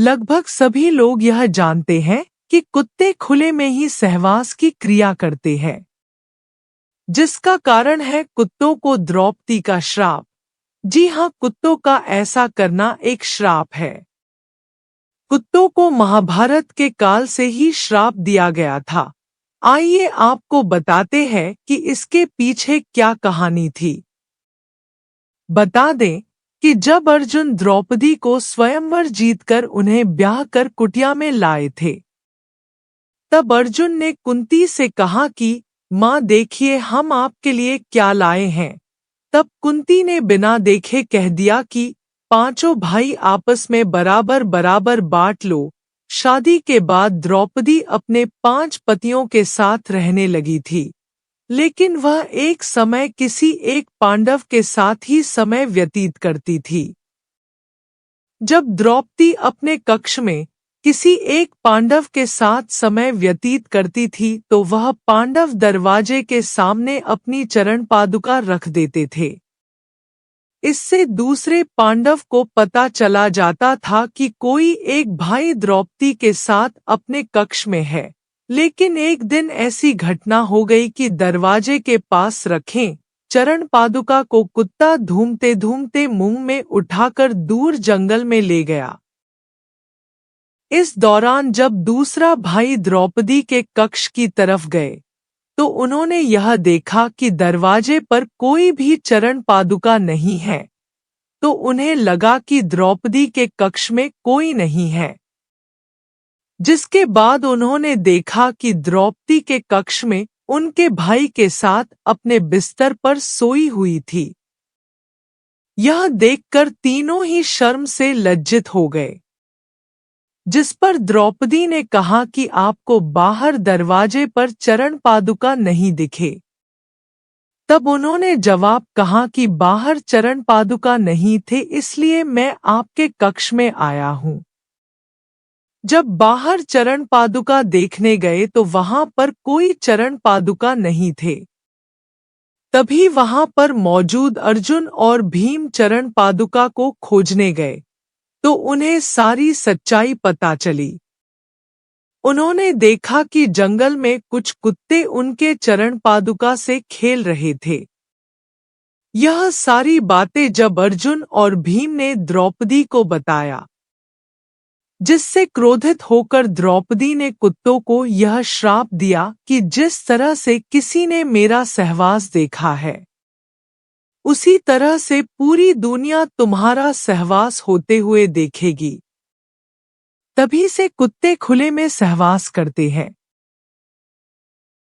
लगभग सभी लोग यह जानते हैं कि कुत्ते खुले में ही सहवास की क्रिया करते हैं, जिसका कारण है कुत्तों को द्रौपदी का श्राप। जी हाँ, कुत्तों का ऐसा करना एक श्राप है। कुत्तों को महाभारत के काल से ही श्राप दिया गया था। आइए आपको बताते हैं कि इसके पीछे क्या कहानी थी। बता दें कि जब अर्जुन द्रौपदी को स्वयंवर जीतकर उन्हें ब्याह कर कुटिया में लाए थे, तब अर्जुन ने कुंती से कहा कि माँ देखिए हम आपके लिए क्या लाए हैं। तब कुंती ने बिना देखे कह दिया कि पांचों भाई आपस में बराबर बराबर बांट लो। शादी के बाद द्रौपदी अपने 5 पतियों के साथ रहने लगी थी, लेकिन वह एक समय किसी एक पांडव के साथ ही समय व्यतीत करती थी। जब द्रौपदी अपने कक्ष में किसी एक पांडव के साथ समय व्यतीत करती थी तो वह पांडव दरवाजे के सामने अपनी चरण पादुका रख देते थे। इससे दूसरे पांडव को पता चला जाता था कि कोई एक भाई द्रौपदी के साथ अपने कक्ष में है। लेकिन एक दिन ऐसी घटना हो गई कि दरवाजे के पास रखें चरण पादुका को कुत्ता ढूंढते ढूंढते मुंह में उठाकर दूर जंगल में ले गया। इस दौरान जब दूसरा भाई द्रौपदी के कक्ष की तरफ गए तो उन्होंने यह देखा कि दरवाजे पर कोई भी चरण पादुका नहीं है, तो उन्हें लगा कि द्रौपदी के कक्ष में कोई नहीं है। जिसके बाद उन्होंने देखा कि द्रौपदी के कक्ष में उनके भाई के साथ अपने बिस्तर पर सोई हुई थी। यह देखकर तीनों ही शर्म से लज्जित हो गए, जिस पर द्रौपदी ने कहा कि आपको बाहर दरवाजे पर चरण पादुका नहीं दिखे। तब उन्होंने जवाब कहा कि बाहर चरण पादुका नहीं थे, इसलिए मैं आपके कक्ष में आया हूँ। जब बाहर चरण पादुका देखने गए तो वहां पर कोई चरण पादुका नहीं थे। तभी वहां पर मौजूद अर्जुन और भीम चरण पादुका को खोजने गए तो उन्हें सारी सच्चाई पता चली। उन्होंने देखा कि जंगल में कुछ कुत्ते उनके चरण पादुका से खेल रहे थे। यह सारी बातें जब अर्जुन और भीम ने द्रौपदी को बताया, जिससे क्रोधित होकर द्रौपदी ने कुत्तों को यह श्राप दिया कि जिस तरह से किसी ने मेरा सहवास देखा है, उसी तरह से पूरी दुनिया तुम्हारा सहवास होते हुए देखेगी। तभी से कुत्ते खुले में सहवास करते हैं।